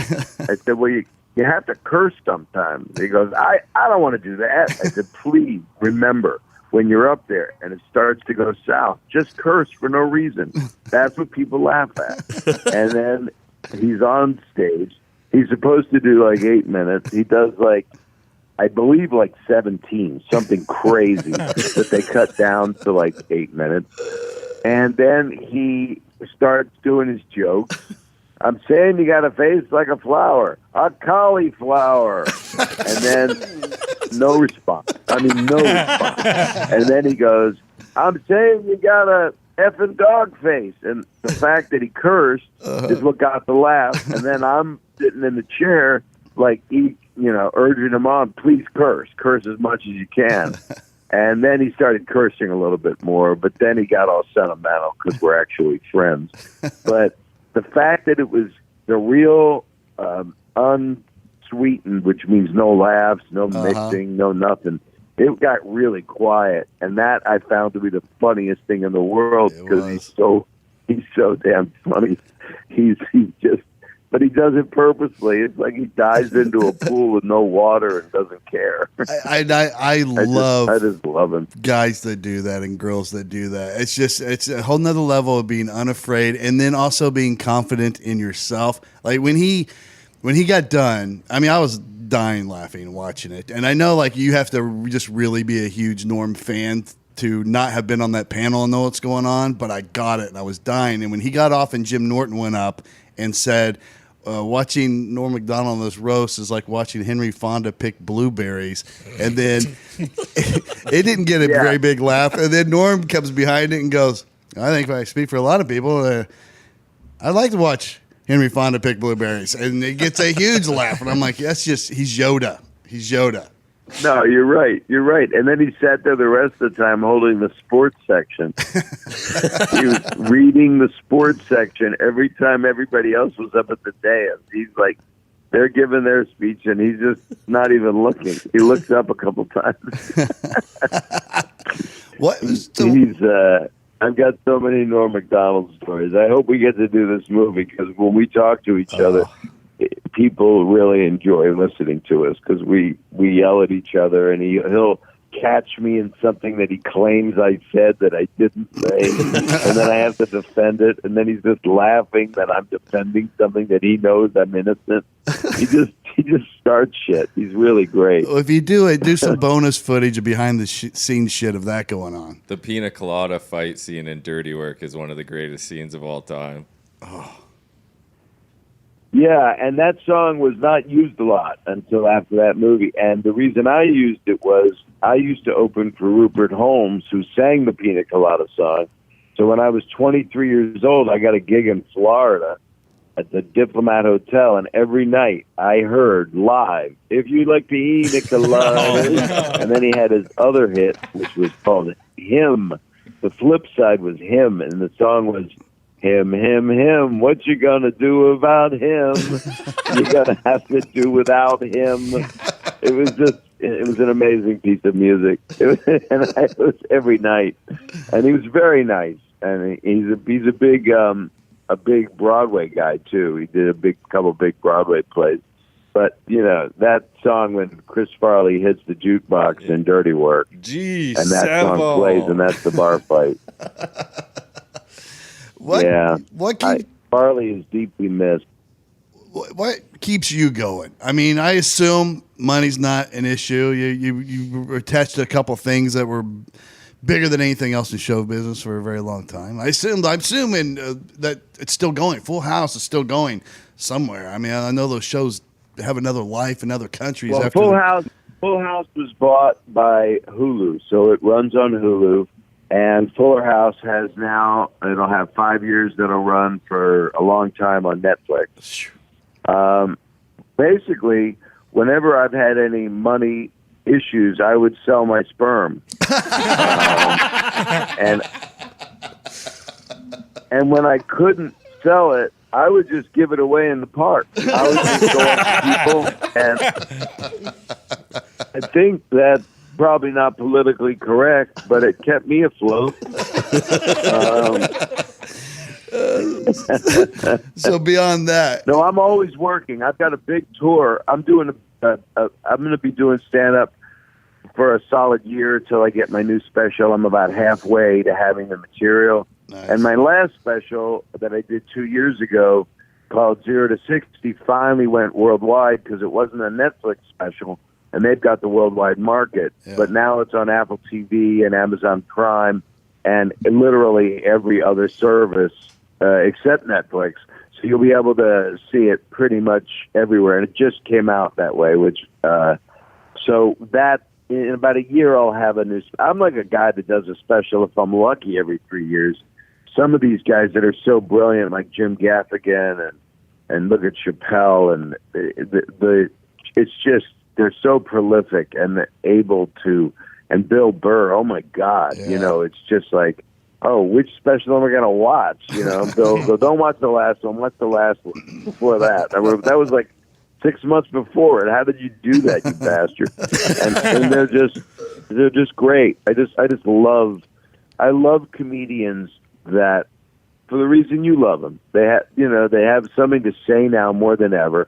I said, "Well, you have to curse sometimes." He goes, I don't want to do that." I said, "Please remember, when you're up there and it starts to go south, just curse for no reason. That's what people laugh at." And then he's on stage. He's supposed to do 8 minutes. He does I believe 17, something crazy that they cut down to 8 minutes. And then he starts doing his jokes. "I'm saying you got a face like a flower, a cauliflower." And then no response. No response. And then he goes, "I'm saying you got a effing dog face." And the fact that he cursed is what got the laugh. And then I'm sitting in the chair, urging him on, "Please curse as much as you can." And then he started cursing a little bit more, but then he got all sentimental because we're actually friends. But the fact that it was the real unsweetened, which means no laughs, no mixing, no nothing, it got really quiet. And that I found to be the funniest thing in the world because he's so damn funny. He's just, but he does it purposely. It's like he dives into a pool with no water and doesn't care. I just love him. Guys that do that and girls that do that. It's a whole nother level of being unafraid and then also being confident in yourself. Like when he got done, I was dying laughing watching it. And I know you have to just really be a huge Norm fan to not have been on that panel and know what's going on, but I got it and I was dying. And when he got off and Jim Norton went up and said, watching Norm Macdonald on this roast is like watching Henry Fonda pick blueberries. And then it didn't get a very big laugh. And then Norm comes behind it and goes, I think if I speak for a lot of people, I'd like to watch Henry Fonda pick blueberries. And it gets a huge laugh. And I'm like, that's just, he's Yoda. He's Yoda. No, you're right. You're right. And then he sat there the rest of the time holding the sports section. He was reading the sports section every time everybody else was up at the dais. He's like, they're giving their speech, and he's just not even looking. He looks up a couple times. What? I've got so many Norm Macdonald stories. I hope we get to do this movie because when we talk to each other, people really enjoy listening to us because we yell at each other, and he'll catch me in something that he claims I said that I didn't say, and then I have to defend it, and then he's just laughing that I'm defending something that he knows I'm innocent. He just starts shit. He's really great. Well, if you do it, do some bonus footage of behind the scenes shit of that going on. The Pina Colada fight scene in Dirty Work is one of the greatest scenes of all time. Oh. Yeah, and that song was not used a lot until after that movie. And the reason I used it was I used to open for Rupert Holmes, who sang the Pina Colada song. So when I was 23 years old, I got a gig in Florida at the Diplomat Hotel, and every night I heard live, "If You Like Pina Colada." And then he had his other hit, which was called Him. The flip side was Him, and the song was him, what you gonna do about him? You're gonna have to do without him. It was an amazing piece of music. It was every night, and he was very nice. And he's a big Broadway guy too. He did a couple big Broadway plays. But that song when Chris Farley hits the jukebox in Dirty Work, Gee, and that song plays, and that's the bar fight. Farley is deeply missed. What keeps you going? I mean, I assume money's not an issue. You were attached to a couple things that were bigger than anything else in show business for a very long time. I'm assuming that it's still going. Full House is still going somewhere. I mean, I know those shows have another life in other countries. Well, after Full House was bought by Hulu, so it runs on Hulu. And Fuller House it'll have 5 years that'll run for a long time on Netflix. Basically, whenever I've had any money issues, I would sell my sperm. And when I couldn't sell it, I would just give it away in the park. I would just go up to people, and I think that's probably not politically correct, but it kept me afloat. So beyond that, no, I'm always working. I've got a big tour. I'm going to be doing stand up for a solid year till I get my new special. I'm about halfway to having the material. Nice. And my last special that I did 2 years ago, called 0 to 60, finally went worldwide because it wasn't a Netflix special, and they've got the worldwide market. Yeah. But now it's on Apple TV and Amazon Prime and literally every other service except Netflix. So you'll be able to see it pretty much everywhere. And it just came out that way, which so that in about a year I'll have a new. I'm like a guy that does a special if I'm lucky every 3 years. Some of these guys that are so brilliant, like Jim Gaffigan and look at Chappelle, and it's just they're so prolific and able to. And Bill Burr, oh my God, yeah. It's just like, oh, which special am I going to watch? Bill, don't watch the last one. Watch the last one before that. That was like 6 months before it. How did you do that, you bastard? And they're just great. I love comedians that, for the reason you love them, they have something to say now more than ever.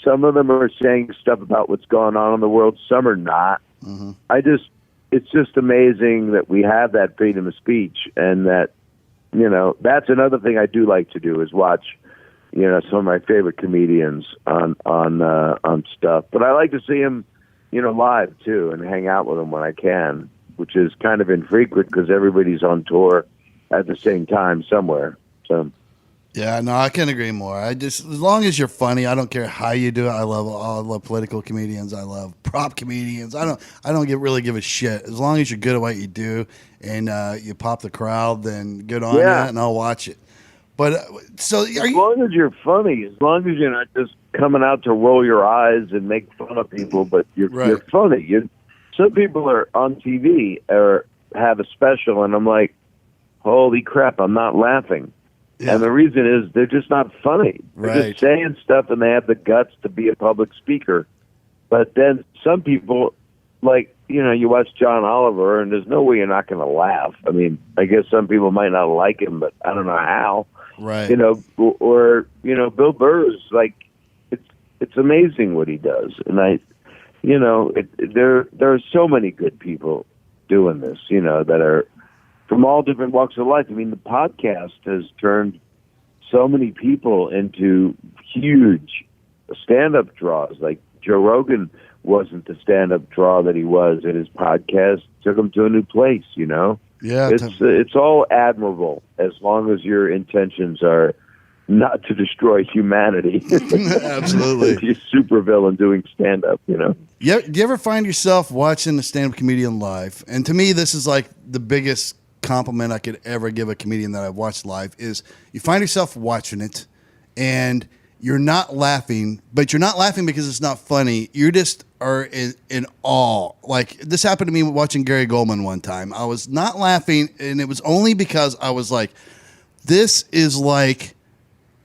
Some of them are saying stuff about what's going on in the world. Some are not. Mm-hmm. It's just amazing that we have that freedom of speech, and that, that's another thing I do like to do is watch, some of my favorite comedians on stuff. But I like to see them, live too, and hang out with them when I can. which is kind of infrequent because everybody's on tour at the same time somewhere. So. Yeah, no, I can't agree more. As long as you're funny, I don't care how you do it. I love political comedians. I love prop comedians. I don't really give a shit. As long as you're good at what you do and you pop the crowd, then good on you, and I'll watch it. But as long as you're funny, as long as you're not just coming out to roll your eyes and make fun of people, but you're funny. Some people are on TV or have a special, and I'm like, holy crap, I'm not laughing. Yeah. And the reason is they're just not funny. They're just saying stuff, and they have the guts to be a public speaker. But then some people, like, you watch John Oliver, and there's no way you're not going to laugh. I mean, I guess some people might not like him, but I don't know how. Right. Or Bill Burr is like, it's amazing what he does. And there are so many good people doing this, that are from all different walks of life. I mean, the podcast has turned so many people into huge stand-up draws. Like Joe Rogan wasn't the stand-up draw that he was, and his podcast took him to a new place, Yeah. It's all admirable as long as your intentions are not to destroy humanity. Absolutely. You're a supervillain doing stand-up, Yeah. Do you ever find yourself watching a stand-up comedian live? And to me, this is like the biggest compliment I could ever give a comedian that I've watched live is you find yourself watching it and you're not laughing, but you're not laughing because it's not funny. You just are in awe. Like this happened to me watching Gary Goldman one time. I was not laughing, and it was only because I was like, this is like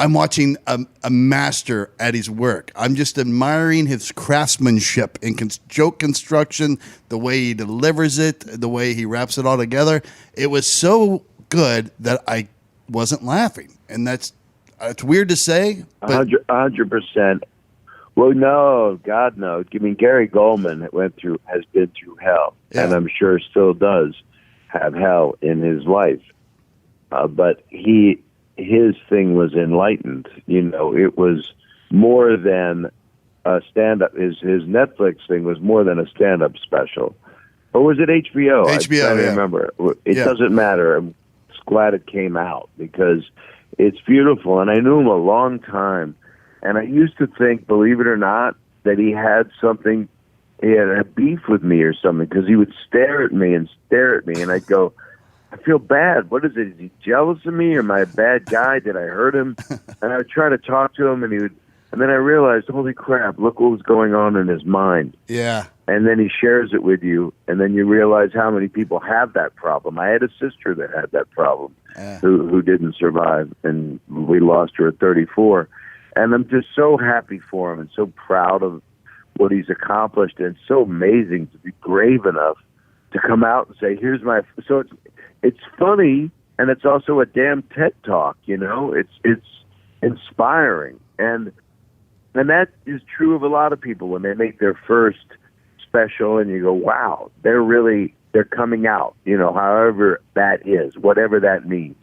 I'm watching a master at his work. I'm just admiring his craftsmanship in joke construction, the way he delivers it, the way he wraps it all together. It was so good that I wasn't laughing. And it's weird to say. But 100%. Well, no, God, no. I mean, Gary Goldman has been through hell, and I'm sure still does have hell in his life. But his thing was enlightened. It was more than a stand-up. His Netflix thing was more than a stand-up special. Or was it HBO? HBO, I don't remember. It doesn't matter. I'm just glad it came out because it's beautiful. And I knew him a long time. And I used to think, believe it or not, that he had a beef with me or something because he would stare at me. And I'd go, I feel bad. What is it? Is he jealous of me? Or am I a bad guy? Did I hurt him? And I would try to talk to him, and then I realized, holy crap, look what was going on in his mind. Yeah. And then he shares it with you, and then you realize how many people have that problem. I had a sister that had that problem who didn't survive, and we lost her at 34. And I'm just so happy for him and so proud of what he's accomplished, and it's so amazing to be brave enough to come out and say, here's my... So it's funny, and it's also a damn TED Talk, It's inspiring. And that is true of a lot of people when they make their first special, and you go, wow, they're coming out, however that is, whatever that means.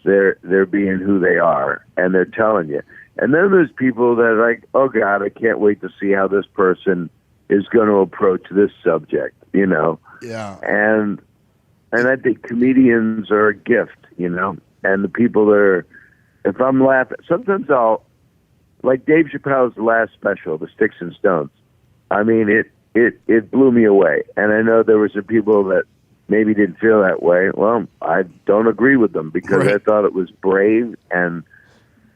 They're being who they are, and they're telling you. And then there's people that are like, oh, God, I can't wait to see how this person is going to approach this subject, Yeah. And I think comedians are a gift, and the people that are, if I'm laughing, sometimes like Dave Chappelle's last special, The Sticks and Stones. I mean, it blew me away. And I know there were some people that maybe didn't feel that way. Well, I don't agree with them because I thought it was brave, and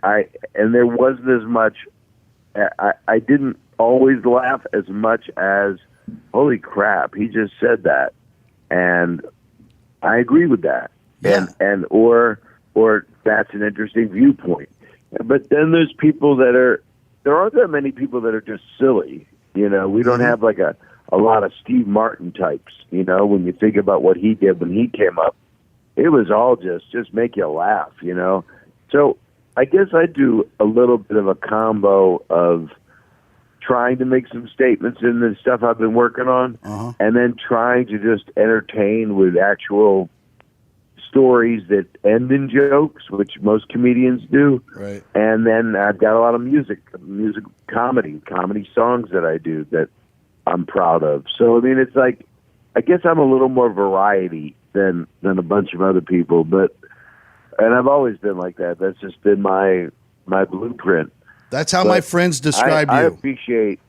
there wasn't as much, I didn't always laugh as much as, holy crap, he just said that. And I agree with that. Yeah. Or that's an interesting viewpoint. But then there's people there aren't that many people that are just silly. We don't have like a lot of Steve Martin types, when you think about what he did when he came up. It was all just make you laugh, So I guess I do a little bit of a combo of trying to make some statements in the stuff I've been working on, and then trying to just entertain with actual stories that end in jokes, which most comedians do. Right. And then I've got a lot of music comedy songs that I do that I'm proud of. So, I mean, it's like I guess I'm a little more variety than a bunch of other people, and I've always been like that. That's just been my blueprint. That's how my friends describe I you. appreciate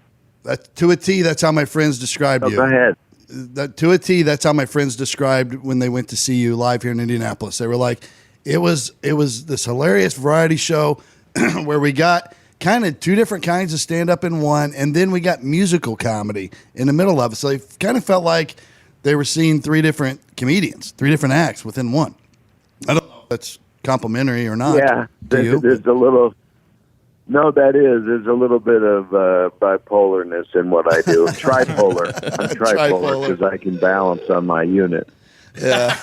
That to a T. That's how my friends describe you. Go ahead. That to a T. That's how my friends described when they went to see you live here in Indianapolis. They were like, it was this hilarious variety show where we got kind of two different kinds of stand up in one, and then we got musical comedy in the middle of it. So it kind of felt like they were seeing three different comedians, three different acts within one. I don't know if that's complimentary or not. Yeah, to you. there's a little. No, there's a little bit of bipolarness in what I do. Tripolar. I'm tripolar because I can balance on my unit. Yeah.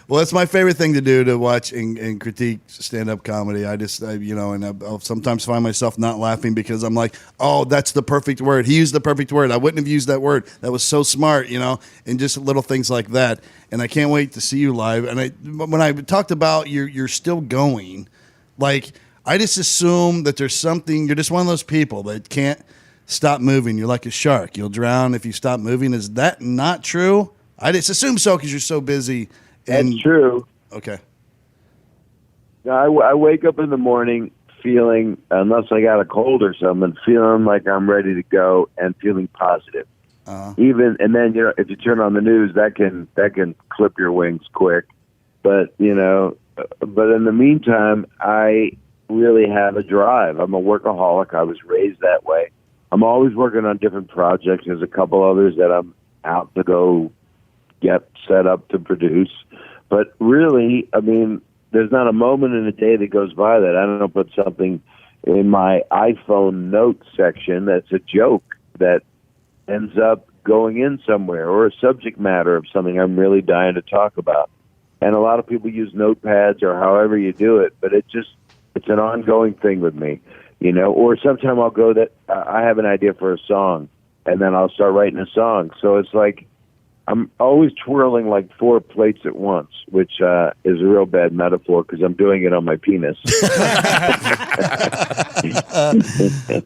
Well, it's my favorite thing to do, to watch and critique stand-up comedy. I'll sometimes find myself not laughing because I'm like, oh, that's the perfect word. He used the perfect word. I wouldn't have used that word. That was so smart, and just little things like that. And I can't wait to see you live. And when I talked about you're still going, like, I just assume that there's something. You're just one of those people that can't stop moving. You're like a shark. You'll drown if you stop moving. Is that not true? I just assume so because you're so busy. That's true. Okay. I wake up in the morning feeling, unless I got a cold or something, feeling like I'm ready to go and feeling positive. And then if you turn on the news, that can clip your wings quick. But in the meantime, I really have a drive. I'm a workaholic. I was raised that way. I'm always working on different projects. There's a couple others that I'm out to go get set up to produce. But really, I mean, there's not a moment in a day that goes by that I don't put something in my iPhone notes section that's a joke that ends up going in somewhere, or a subject matter of something I'm really dying to talk about. And a lot of people use notepads or however you do it, but it's an ongoing thing with me, or sometime I'll go that I have an idea for a song and then I'll start writing a song. So it's like I'm always twirling like 4 plates at once, which is a real bad metaphor because I'm doing it on my penis.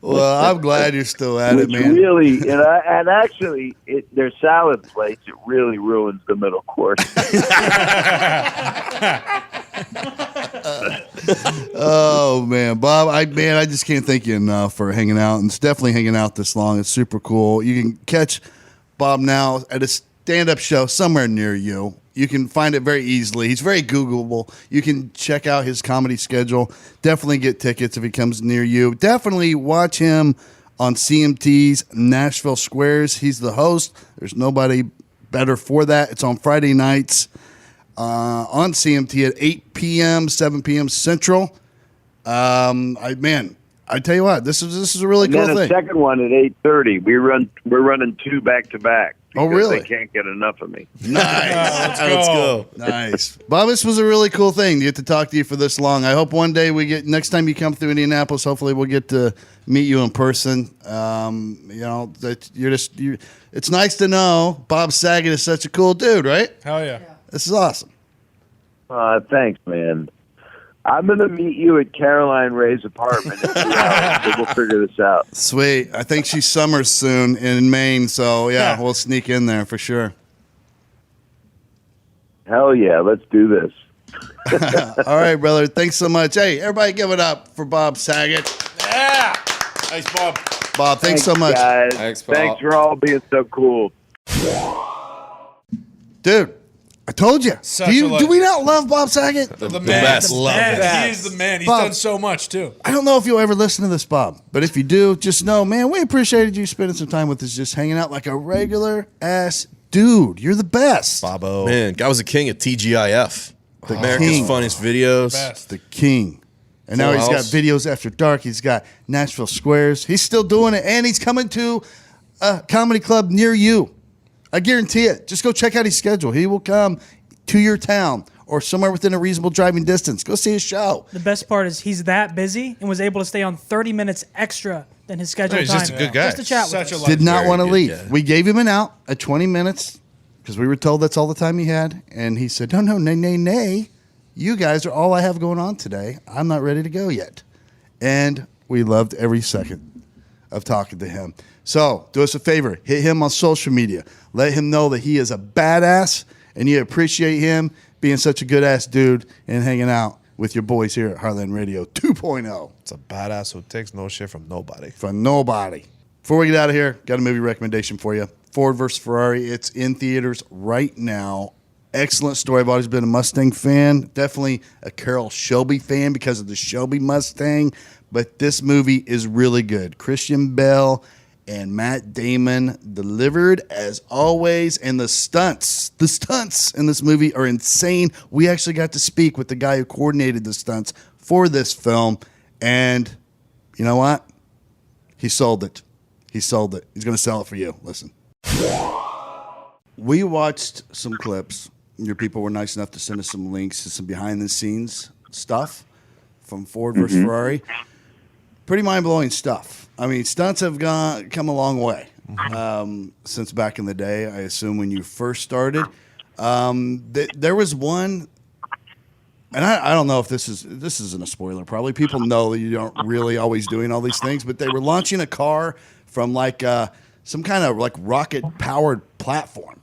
Well, I'm glad you're still at it, man. Really, and actually, they're salad plates. It really ruins the middle course. Oh man, Bob, I just can't thank you enough for hanging out, and it's definitely hanging out this long. It's super cool. You can catch Bob now at a stand-up show somewhere near you. You can find it very easily. He's very Googleable. You can check out his comedy schedule. Definitely get tickets if he comes near you. Definitely watch him on CMT's Nashville Squares. He's the host. There's nobody better for that. It's on Friday nights on CMT at 8 p.m., 7 p.m. Central. I tell you what, this is a really cool thing. And then a second one at 8:30. We're running 2 back to back. Oh, really? They can't get enough of me. Nice. Let's go. Nice. Bob, this was a really cool thing to get to talk to you for this long. I hope one day next time you come through Indianapolis, hopefully we'll get to meet you in person. That it's nice to know Bob Saget is such a cool dude, right? Hell yeah. This is awesome. Thanks, man. I'm going to meet you at Caroline Ray's apartment in 2 hours, so we'll figure this out. Sweet. I think she summers soon in Maine, so yeah, we'll sneak in there for sure. Hell yeah, let's do this. All right, brother. Thanks so much. Hey, everybody give it up for Bob Saget. Yeah. Thanks, Bob. Bob, thanks so much. Guys. Thanks, Paul. Thanks for all being so cool. Dude, I told you. Such a Do legend. we not love Bob Saget? The man. best. The Love man. it. He is the man. He's Bob. done so much, too. I don't know if you'll ever listen to this, Bob, but if you do, just know, man, we appreciated you spending some time with us, just hanging out like a regular ass dude. You're the best. Bobo. Man, guy was a king at TGIF. America's king. Funniest Videos. Best. The king. And now Full he's got House. videos after dark. He's got Nashville Squares. He's still doing it, and he's coming to a comedy club near you. I guarantee it. Just go check out his schedule. He will come to your town or somewhere within a reasonable driving distance. Go see his show. The best part is he's that busy and was able to stay on 30 minutes extra than his scheduled He's time. just a good guy. Just to chat Such with a us. Did not Very want to good leave. guy. We gave him an out at 20 minutes because we were told that's all the time he had. And he said, no, nay. You guys are all I have going on today. I'm not ready to go yet. And we loved every second of talking to him. So do us a favor. Hit him on social media. Let him know that he is a badass and you appreciate him being such a good-ass dude and hanging out with your boys here at Heartland Radio 2.0. It's a badass who takes no shit from nobody. From nobody. Before we get out of here, got a movie recommendation for you. Ford vs. Ferrari. It's in theaters right now. Excellent story. I've always been a Mustang fan. Definitely a Carroll Shelby fan because of the Shelby Mustang. But this movie is really good. Christian Bale and Matt Damon delivered as always. And the stunts in this movie are insane. We actually got to speak with the guy who coordinated the stunts for this film. And you know what? He sold it. He's going to sell it for you. Listen. We watched some clips. Your people were nice enough to send us some links to some behind-the-scenes stuff from Ford versus Ferrari. Pretty mind-blowing stuff. I mean, stunts have come a long way since back in the day, I assume, when you first started. There was one, and I don't know if this isn't a spoiler. Probably people know that you aren't really always doing all these things, but they were launching a car from like some kind of like rocket-powered platform.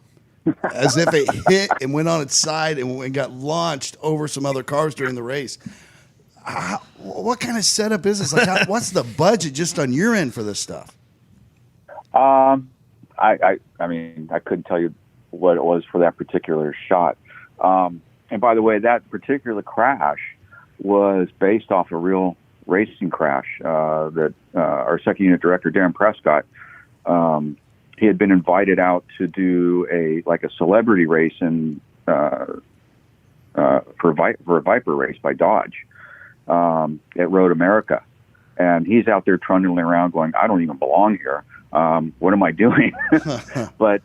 As if it hit and went on its side and got launched over some other cars during the race. What kind of setup is this? Like, what's the budget just on your end for this stuff? I mean, I couldn't tell you what it was for that particular shot. And by the way, that particular crash was based off a real racing crash that our second unit director, Darren Prescott, he had been invited out to do a celebrity race for a Viper race by Dodge at Road America, and he's out there trundling around going, "I don't even belong here. What am I doing?" But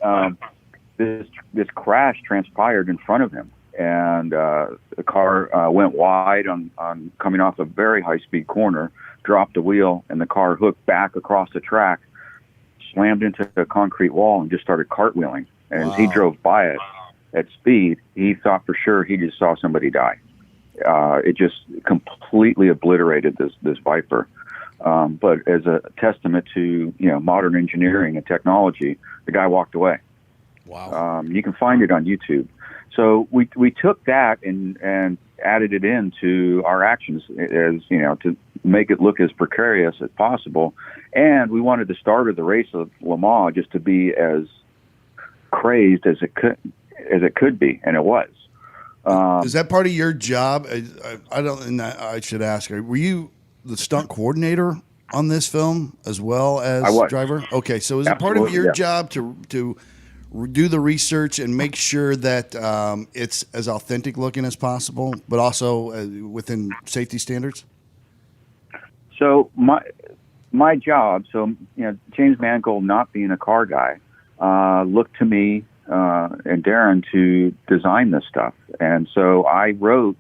this crash transpired in front of him, and the car went wide on coming off a very high speed corner, dropped the wheel, and the car hooked back across the track, slammed into a concrete wall, and just started cartwheeling. And as he drove by it at speed, he thought for sure he just saw somebody die. It just completely obliterated this Viper. But as a testament to modern engineering and technology, the guy walked away. Wow! You can find it on YouTube. So we took that and added it into our actions, as to make it look as precarious as possible. And we wanted the start of the race of Le Mans just to be as crazed as it could be, and it was. Is that part of your job? I should ask. Were you the stunt coordinator on this film as well as I was. Driver? Okay, so is it part of your job to do the research and make sure that it's as authentic looking as possible, but also within safety standards? So my job, James Mangold, not being a car guy, looked to me and Darren to design this stuff. And so I wrote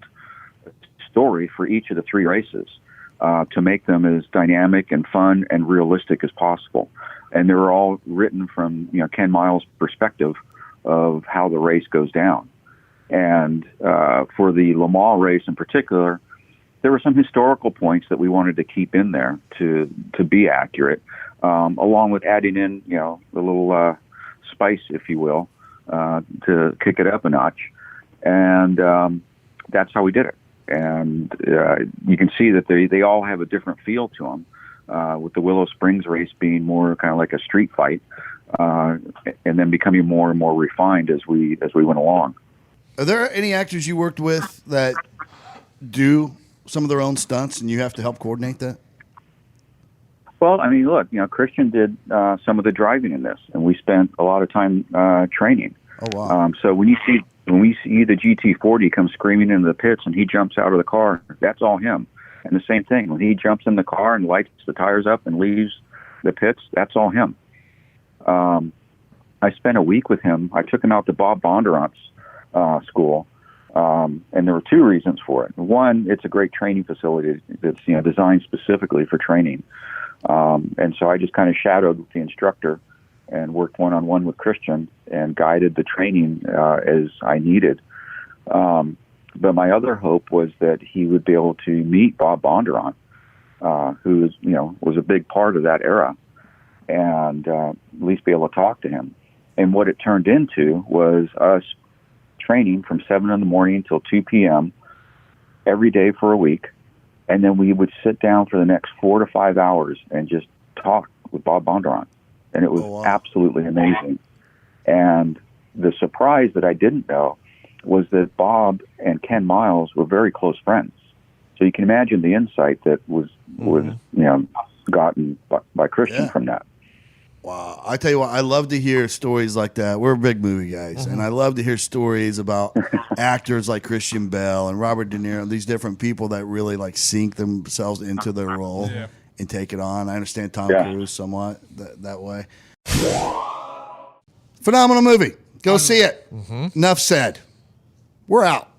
a story for each of the three races to make them as dynamic and fun and realistic as possible. And they were all written from Ken Miles' perspective of how the race goes down. And for the Le Mans race in particular, there were some historical points that we wanted to keep in there to be accurate, along with adding in a little spice, if you will, to kick it up a notch. And that's how we did it. And you can see that they all have a different feel to them. With the Willow Springs race being more kind of like a street fight, and then becoming more and more refined as we went along. Are there any actors you worked with that do some of their own stunts, and you have to help coordinate that? Well, I mean, look, Christian did some of the driving in this, and we spent a lot of time training. Oh wow! So when we see the GT40 come screaming into the pits, and he jumps out of the car, that's all him. And the same thing, when he jumps in the car and lights the tires up and leaves the pits, that's all him. I spent a week with him. I took him out to Bob Bondurant's school, and there were two reasons for it. One, it's a great training facility that's designed specifically for training. And so I just kind of shadowed the instructor and worked one-on-one with Christian and guided the training as I needed. But my other hope was that he would be able to meet Bob Bondurant, who was a big part of that era, and at least be able to talk to him. And what it turned into was us training from 7 in the morning until 2 p.m. every day for a week. And then we would sit down for the next 4 to 5 hours and just talk with Bob Bondurant. And it was absolutely amazing. And the surprise that I didn't know was that Bob and Ken Miles were very close friends. So you can imagine the insight that was gotten by Christian from that. Wow. I tell you what, I love to hear stories like that. We're big movie guys, and I love to hear stories about actors like Christian Bale and Robert De Niro, these different people that really like sink themselves into their role and take it on. I understand Tom Cruise somewhat that way. Phenomenal movie. Go see it. Enough said. We're out.